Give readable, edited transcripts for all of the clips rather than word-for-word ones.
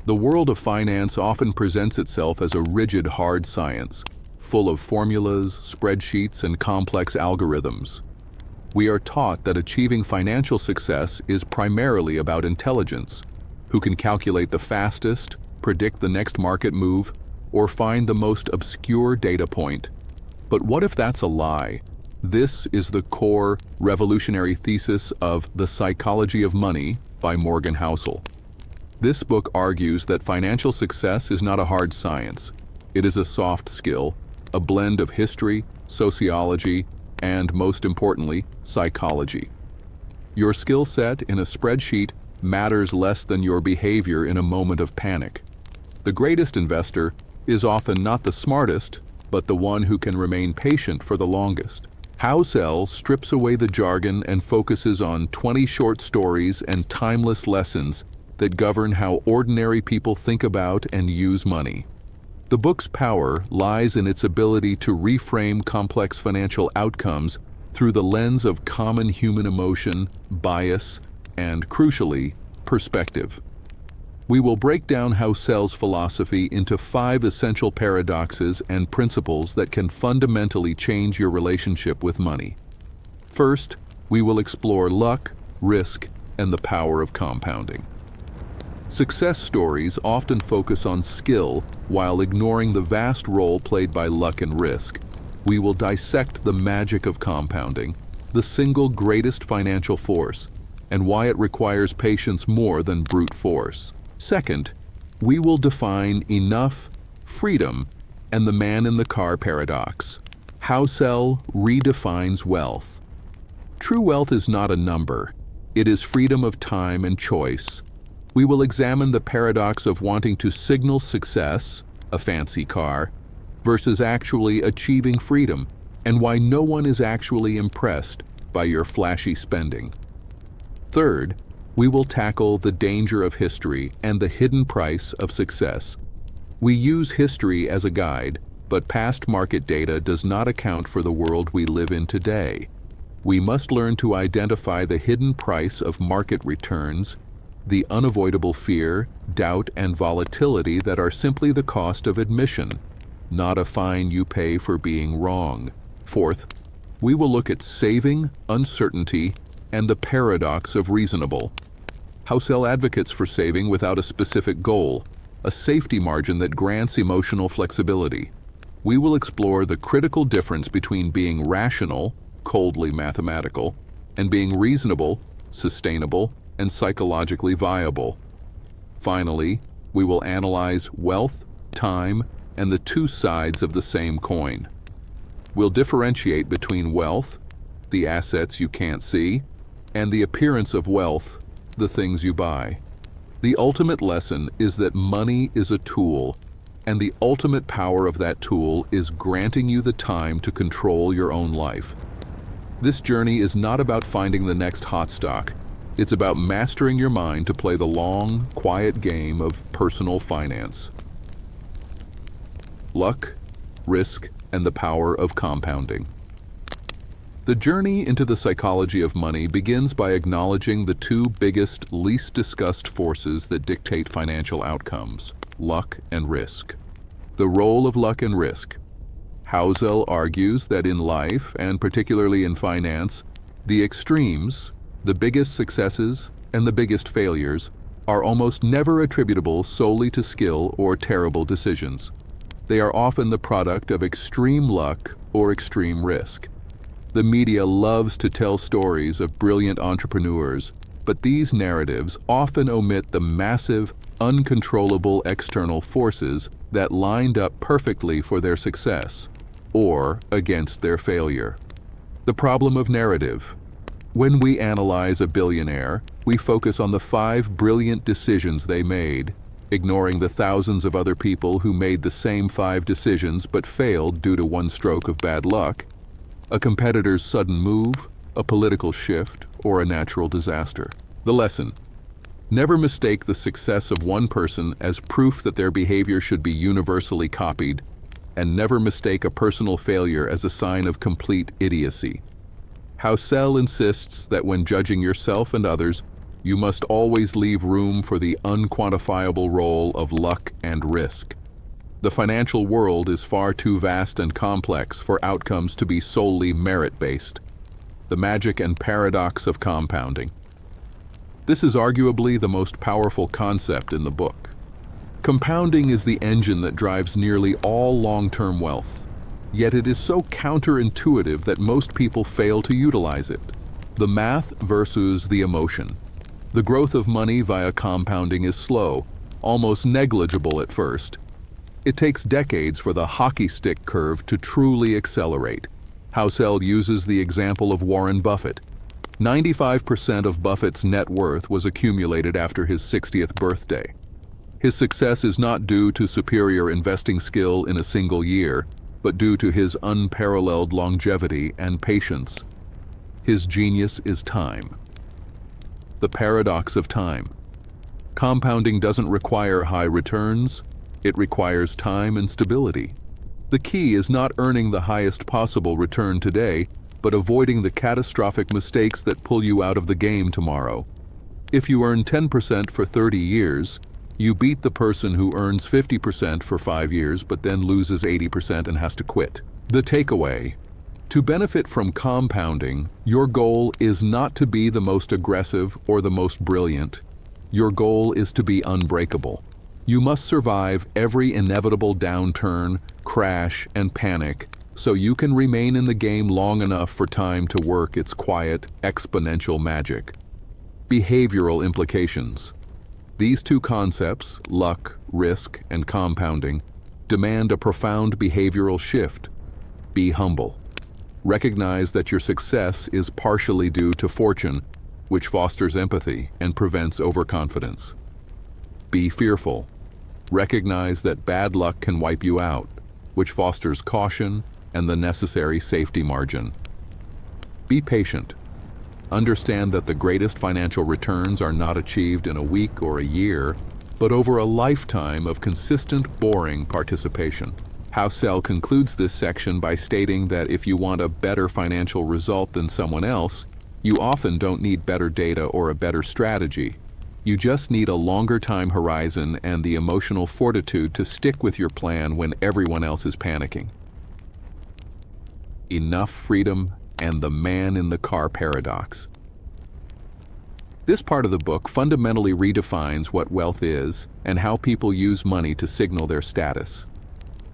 The world of finance often presents itself as a rigid, hard science, full of formulas, spreadsheets, and complex algorithms. We are taught that achieving financial success is primarily about intelligence, who can calculate the fastest, predict the next market move, or find the most obscure data point. But what if that's a lie? This is the core revolutionary thesis of The Psychology of Money by Morgan Housel. This book argues that financial success is not a hard science. It is a soft skill, a blend of history, sociology, and, most importantly, psychology. Your skill set in a spreadsheet matters less than your behavior in a moment of panic. The greatest investor is often not the smartest, but the one who can remain patient for the longest. Housel strips away the jargon and focuses on 20 short stories and timeless lessons that govern how ordinary people think about and use money. The book's power lies in its ability to reframe complex financial outcomes through the lens of common human emotion, bias, and, crucially, perspective. We will break down Housel's philosophy into 5 essential paradoxes and principles that can fundamentally change your relationship with money. First, we will explore luck, risk, and the power of compounding. Success stories often focus on skill while ignoring the vast role played by luck and risk. We will dissect the magic of compounding, the single greatest financial force, and why it requires patience more than brute force. Second, we will define enough, freedom, and the man-in-the-car paradox. Housel redefines wealth. True wealth is not a number. It is freedom of time and choice. We will examine the paradox of wanting to signal success, a fancy car, versus actually achieving freedom, and why no one is actually impressed by your flashy spending. Third, we will tackle the danger of history and the hidden price of success. We use history as a guide, but past market data does not account for the world we live in today. We must learn to identify the hidden price of market returns, the unavoidable fear, doubt, and volatility that are simply the cost of admission, not a fine you pay for being wrong. Fourth, we will look at saving, uncertainty, and the paradox of reasonable. Housel advocates for saving without a specific goal, a safety margin that grants emotional flexibility. We will explore the critical difference between being rational, coldly mathematical, and being reasonable, sustainable, and psychologically viable. Finally, we will analyze wealth, time, and the two sides of the same coin. We'll differentiate between wealth, the assets you can't see, and the appearance of wealth, the things you buy. The ultimate lesson is that money is a tool, and the ultimate power of that tool is granting you the time to control your own life. This journey is not about finding the next hot stock. It's about mastering your mind to play the long, quiet game of personal finance. Luck, risk, and the power of compounding. The journey into the psychology of money begins by acknowledging the two biggest, least discussed forces that dictate financial outcomes: luck and risk. The role of luck and risk. Housel argues that in life, and particularly in finance, the extremes, the biggest successes and the biggest failures, are almost never attributable solely to skill or terrible decisions. They are often the product of extreme luck or extreme risk. The media loves to tell stories of brilliant entrepreneurs, but these narratives often omit the massive, uncontrollable external forces that lined up perfectly for their success, or against their failure. The problem of narrative. When we analyze a billionaire, we focus on the 5 brilliant decisions they made, ignoring the thousands of other people who made the same 5 decisions but failed due to one stroke of bad luck, a competitor's sudden move, a political shift, or a natural disaster. The lesson: never mistake the success of one person as proof that their behavior should be universally copied, and never mistake a personal failure as a sign of complete idiocy. Housel insists that when judging yourself and others, You must always leave room for the unquantifiable role of luck and risk. The financial world is far too vast and complex for outcomes to be solely merit-based. The magic and paradox of compounding. This is arguably the most powerful concept in the book. Compounding is the engine that drives nearly all long-term wealth, yet it is so counterintuitive that most people fail to utilize it. The math versus the emotion. The growth of money via compounding is slow, almost negligible at first. It takes decades for the hockey stick curve to truly accelerate. Housel uses the example of Warren Buffett. 95% of Buffett's net worth was accumulated after his 60th birthday. His success is not due to superior investing skill in a single year, but due to his unparalleled longevity and patience. His genius is time. The paradox of time. Compounding doesn't require high returns, it requires time and stability. The key is not earning the highest possible return today, but avoiding the catastrophic mistakes that pull you out of the game tomorrow. If you earn 10% for 30 years, you beat the person who earns 50% for 5 years but then loses 80% and has to quit. The takeaway. To benefit from compounding, your goal is not to be the most aggressive or the most brilliant. Your goal is to be unbreakable. You must survive every inevitable downturn, crash, and panic so you can remain in the game long enough for time to work its quiet, exponential magic. Behavioral implications. These two concepts, luck, risk, and compounding, demand a profound behavioral shift. Be humble. Recognize that your success is partially due to fortune, which fosters empathy and prevents overconfidence. Be fearful. Recognize that bad luck can wipe you out, which fosters caution and the necessary safety margin. Be patient. Understand that the greatest financial returns are not achieved in a week or a year, but over a lifetime of consistent, boring participation. Housel concludes this section by stating that if you want a better financial result than someone else, you often don't need better data or a better strategy. You just need a longer time horizon and the emotional fortitude to stick with your plan when everyone else is panicking. Enough freedom and the man in the car paradox. This part of the book fundamentally redefines what wealth is and how people use money to signal their status.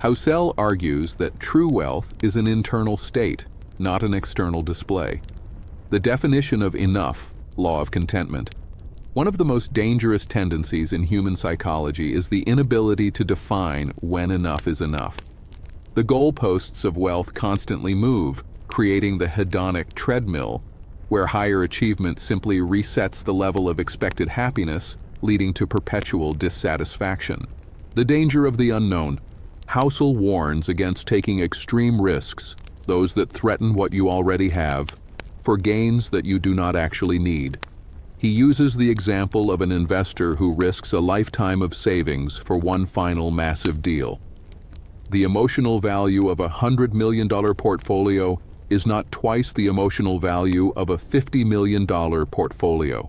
Housel argues that true wealth is an internal state, not an external display. The definition of enough, law of contentment. One of the most dangerous tendencies in human psychology is the inability to define when enough is enough. The goalposts of wealth constantly move, creating the hedonic treadmill, where higher achievement simply resets the level of expected happiness, leading to perpetual dissatisfaction. The danger of the unknown. Housel warns against taking extreme risks, those that threaten what you already have, for gains that you do not actually need. He uses the example of an investor who risks a lifetime of savings for one final massive deal. The emotional value of a $100 million portfolio is not twice the emotional value of a $50 million portfolio.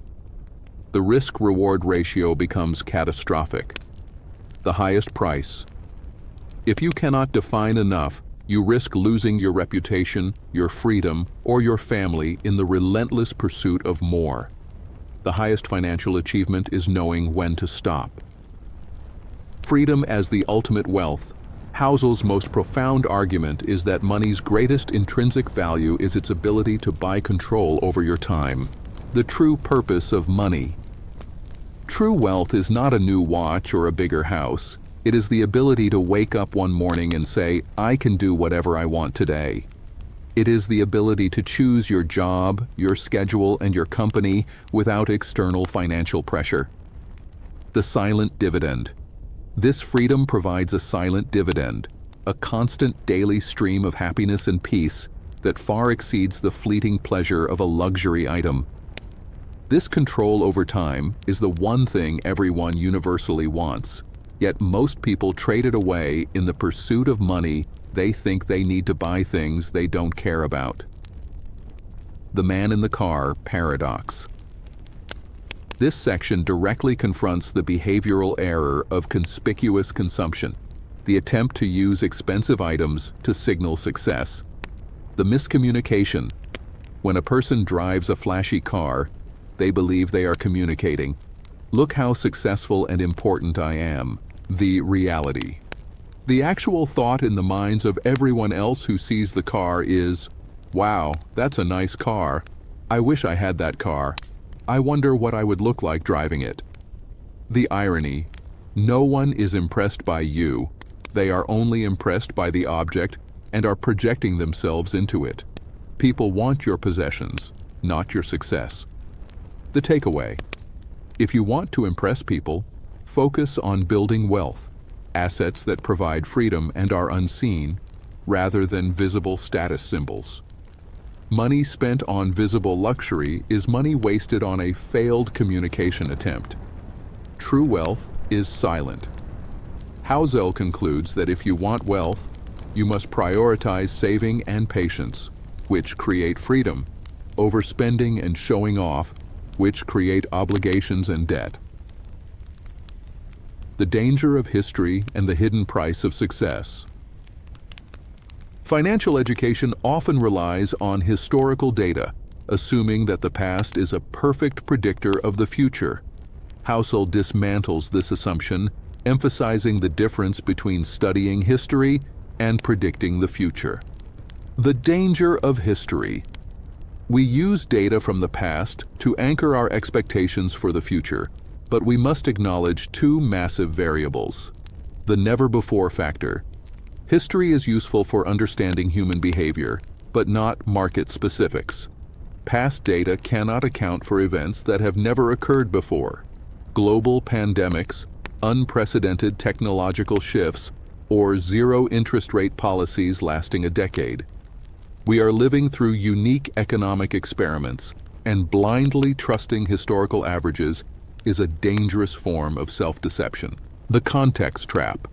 The risk-reward ratio becomes catastrophic. The highest price. If you cannot define enough, you risk losing your reputation, your freedom, or your family in the relentless pursuit of more. The highest financial achievement is knowing when to stop. Freedom as the ultimate wealth. Housel's most profound argument is that money's greatest intrinsic value is its ability to buy control over your time. The true purpose of money. True wealth is not a new watch or a bigger house. It is the ability to wake up one morning and say, I can do whatever I want today. It is the ability to choose your job, your schedule, and your company without external financial pressure. The silent dividend. This freedom provides a silent dividend, a constant daily stream of happiness and peace that far exceeds the fleeting pleasure of a luxury item. This control over time is the one thing everyone universally wants. Yet most people trade it away in the pursuit of money. They think they need to buy things they don't care about. The man in the car paradox. This section directly confronts the behavioral error of conspicuous consumption, the attempt to use expensive items to signal success. The miscommunication. When a person drives a flashy car, they believe they are communicating, "Look how successful and important I am." The reality. The actual thought in the minds of everyone else who sees the car is, "Wow, that's a nice car. I wish I had that car. I wonder what I would look like driving it." The irony. No one is impressed by you. They are only impressed by the object and are projecting themselves into it. People want your possessions, not your success. The takeaway. If you want to impress people, focus on building wealth, assets that provide freedom and are unseen, rather than visible status symbols. Money spent on visible luxury is money wasted on a failed communication attempt. True wealth is silent. Housel concludes that if you want wealth, you must prioritize saving and patience, which create freedom, over spending and showing off, which create obligations and debt. The danger of history and the hidden price of success. Financial education often relies on historical data, assuming that the past is a perfect predictor of the future. Housel dismantles this assumption, emphasizing the difference between studying history and predicting the future. The danger of history. We use data from the past to anchor our expectations for the future, but we must acknowledge two massive variables. The never-before factor. History is useful for understanding human behavior, but not market specifics. Past data cannot account for events that have never occurred before. Global pandemics, unprecedented technological shifts, or zero interest rate policies lasting a decade. We are living through unique economic experiments, and blindly trusting historical averages is a dangerous form of self-deception. The context trap.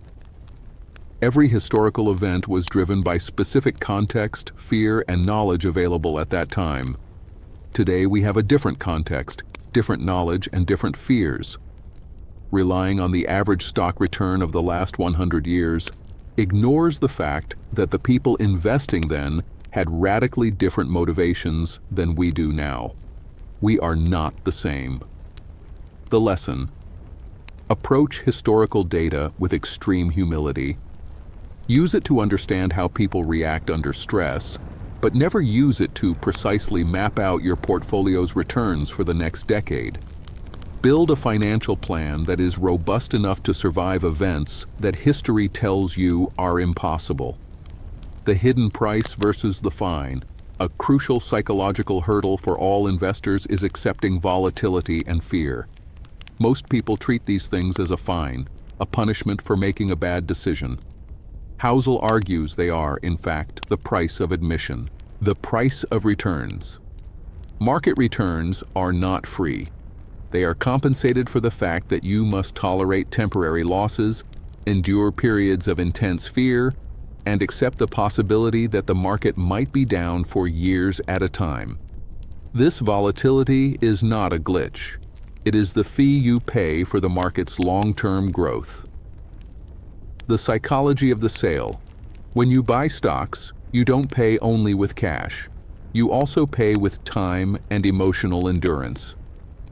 Every historical event was driven by specific context, fear, and knowledge available at that time. Today we have a different context, different knowledge, and different fears. Relying on the average stock return of the last 100 years ignores the fact that the people investing then had radically different motivations than we do now. We are not the same. The lesson. Approach historical data with extreme humility. Use it to understand how people react under stress, but never use it to precisely map out your portfolio's returns for the next decade. Build a financial plan that is robust enough to survive events that history tells you are impossible. The hidden price versus the fine. A crucial psychological hurdle for all investors is accepting volatility and fear. Most people treat these things as a fine, a punishment for making a bad decision. Housel argues they are, in fact, the price of admission, the price of returns. Market returns are not free. They are compensated for the fact that you must tolerate temporary losses, endure periods of intense fear, and accept the possibility that the market might be down for years at a time. This volatility is not a glitch. It is the fee you pay for the market's long-term growth. The psychology of the sale. When you buy stocks, you don't pay only with cash. You also pay with time and emotional endurance.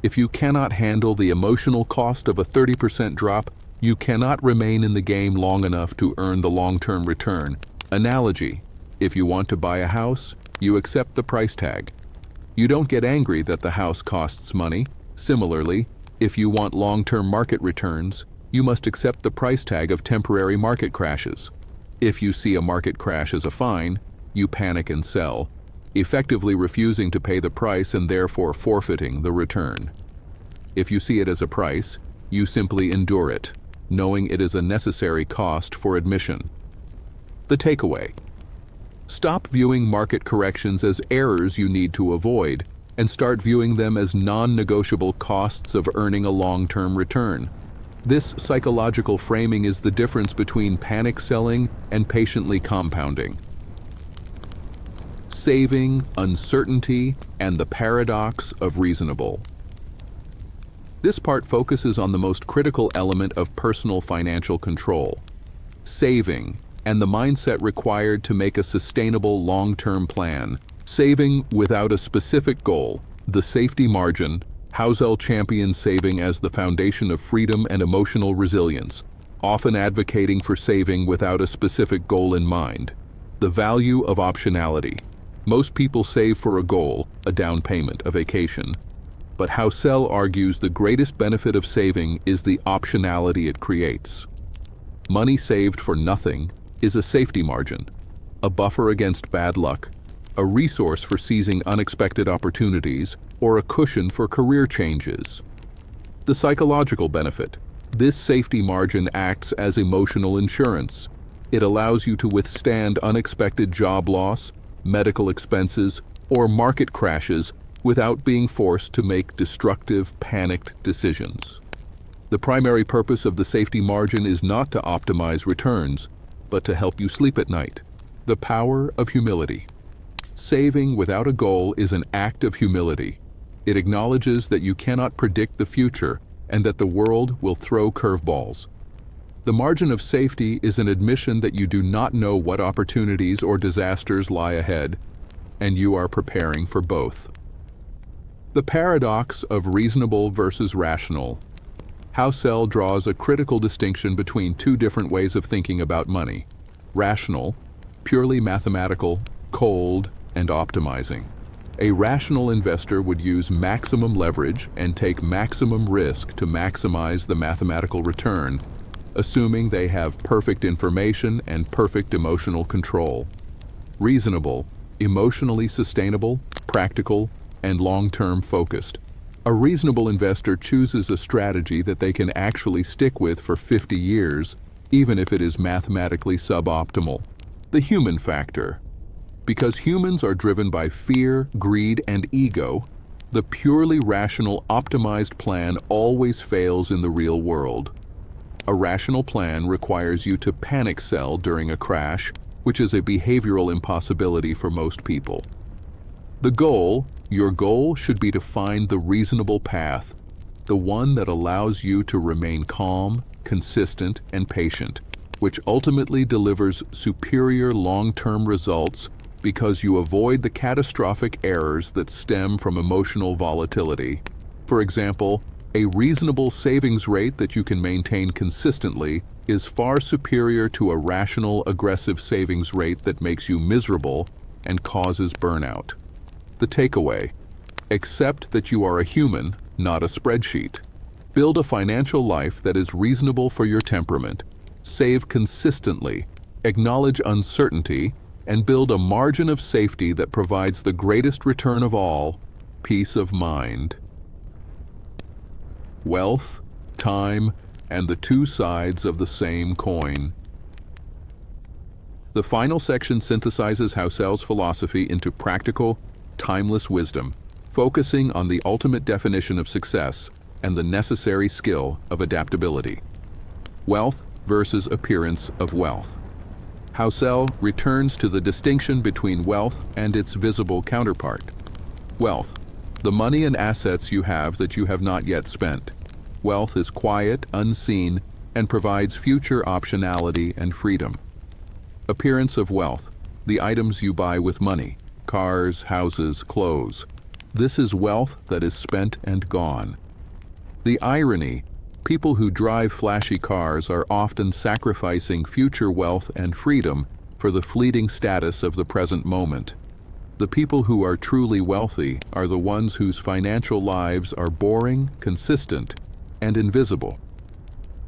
If you cannot handle the emotional cost of a 30% drop, you cannot remain in the game long enough to earn the long-term return. Analogy: if you want to buy a house, you accept the price tag. You don't get angry that the house costs money. Similarly, if you want long-term market returns, you must accept the price tag of temporary market crashes. If you see a market crash as a fine, you panic and sell, effectively refusing to pay the price and therefore forfeiting the return. If you see it as a price, you simply endure it, knowing it is a necessary cost for admission. The takeaway. Stop viewing market corrections as errors you need to avoid, and start viewing them as non-negotiable costs of earning a long-term return. This psychological framing is the difference between panic selling and patiently compounding. Saving, uncertainty, and the paradox of reasonable. This part focuses on the most critical element of personal financial control: saving, and the mindset required to make a sustainable long-term plan. Saving without a specific goal, the safety margin. Housel champions saving as the foundation of freedom and emotional resilience, often advocating for saving without a specific goal in mind. The value of optionality. Most people save for a goal, a down payment, a vacation. But Housel argues the greatest benefit of saving is the optionality it creates. Money saved for nothing is a safety margin, a buffer against bad luck, a resource for seizing unexpected opportunities, or a cushion for career changes. The psychological benefit. This safety margin acts as emotional insurance. It allows you to withstand unexpected job loss, medical expenses, or market crashes without being forced to make destructive, panicked decisions. The primary purpose of the safety margin is not to optimize returns, but to help you sleep at night. The power of humility. Saving without a goal is an act of humility. It acknowledges that you cannot predict the future and that the world will throw curveballs. The margin of safety is an admission that you do not know what opportunities or disasters lie ahead, and you are preparing for both. The paradox of reasonable versus rational. Housel draws a critical distinction between two different ways of thinking about money: rational, purely mathematical, cold, and optimizing. A rational investor would use maximum leverage and take maximum risk to maximize the mathematical return, assuming they have perfect information and perfect emotional control. Reasonable, emotionally sustainable, practical, and long-term focused. A reasonable investor chooses a strategy that they can actually stick with for 50 years, even if it is mathematically suboptimal. The human factor. Because humans are driven by fear, greed, and ego, the purely rational, optimized plan always fails in the real world. A rational plan requires you to panic sell during a crash, which is a behavioral impossibility for most people. The goal, your goal should be to find the reasonable path, the one that allows you to remain calm, consistent, and patient, which ultimately delivers superior long-term results because you avoid the catastrophic errors that stem from emotional volatility. For example, a reasonable savings rate that you can maintain consistently is far superior to a rational, aggressive savings rate that makes you miserable and causes burnout. The takeaway: accept that you are a human, not a spreadsheet. Build a financial life that is reasonable for your temperament. Save consistently, acknowledge uncertainty, and build a margin of safety that provides the greatest return of all: peace of mind. Wealth, time, and the two sides of the same coin. The final section synthesizes Housel's philosophy into practical, timeless wisdom, focusing on the ultimate definition of success and the necessary skill of adaptability. Wealth versus appearance of wealth. Housel returns to the distinction between wealth and its visible counterpart. Wealth, the money and assets you have that you have not yet spent. Wealth is quiet, unseen, and provides future optionality and freedom. Appearance of wealth, the items you buy with money: cars, houses, clothes. This is wealth that is spent and gone. The irony: people who drive flashy cars are often sacrificing future wealth and freedom for the fleeting status of the present moment. The people who are truly wealthy are the ones whose financial lives are boring, consistent, and invisible.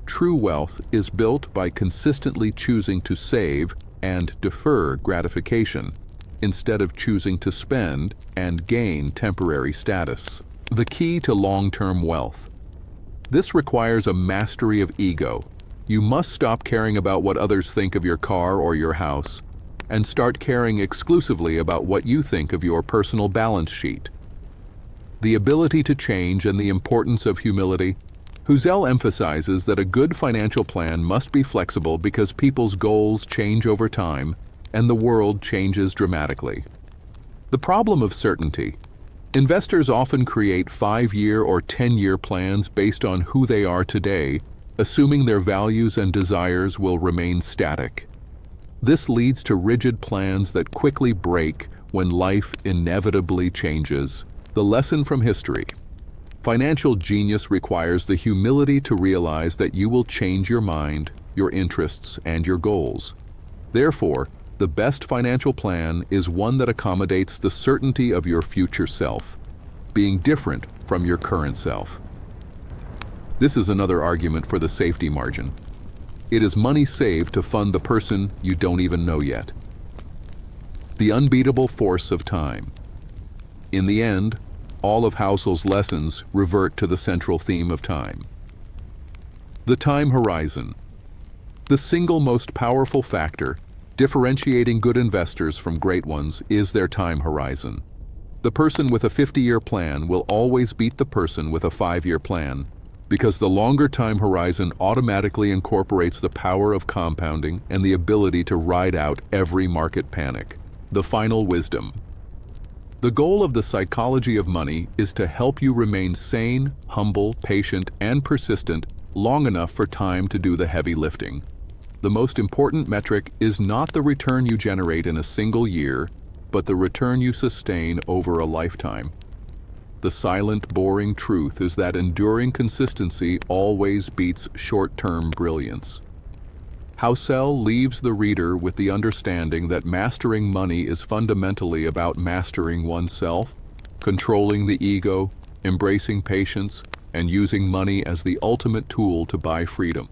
True wealth is built by consistently choosing to save and defer gratification, instead of choosing to spend and gain temporary status. The key to long-term wealth. This requires a mastery of ego. You must stop caring about what others think of your car or your house, and start caring exclusively about what you think of your personal balance sheet. The ability to change and the importance of humility. Housel emphasizes that a good financial plan must be flexible because people's goals change over time and the world changes dramatically. The problem of certainty. Investors often create 5-year or 10-year plans based on who they are today, assuming their values and desires will remain static. This leads to rigid plans that quickly break when life inevitably changes. The lesson from history. Financial genius requires the humility to realize that you will change your mind, your interests, and your goals. Therefore, the best financial plan is one that accommodates the certainty of your future self, being different from your current self. This is another argument for the safety margin. It is money saved to fund the person you don't even know yet. The unbeatable force of time. In the end, all of Housel's lessons revert to the central theme of time. The time horizon. The single most powerful factor differentiating good investors from great ones is their time horizon. The person with a 50-year plan will always beat the person with a 5-year plan because the longer time horizon automatically incorporates the power of compounding and the ability to ride out every market panic. The final wisdom. The goal of the psychology of money is to help you remain sane, humble, patient, and persistent long enough for time to do the heavy lifting. The most important metric is not the return you generate in a single year, but the return you sustain over a lifetime. The silent, boring truth is that enduring consistency always beats short-term brilliance. Housel leaves the reader with the understanding that mastering money is fundamentally about mastering oneself, controlling the ego, embracing patience, and using money as the ultimate tool to buy freedom.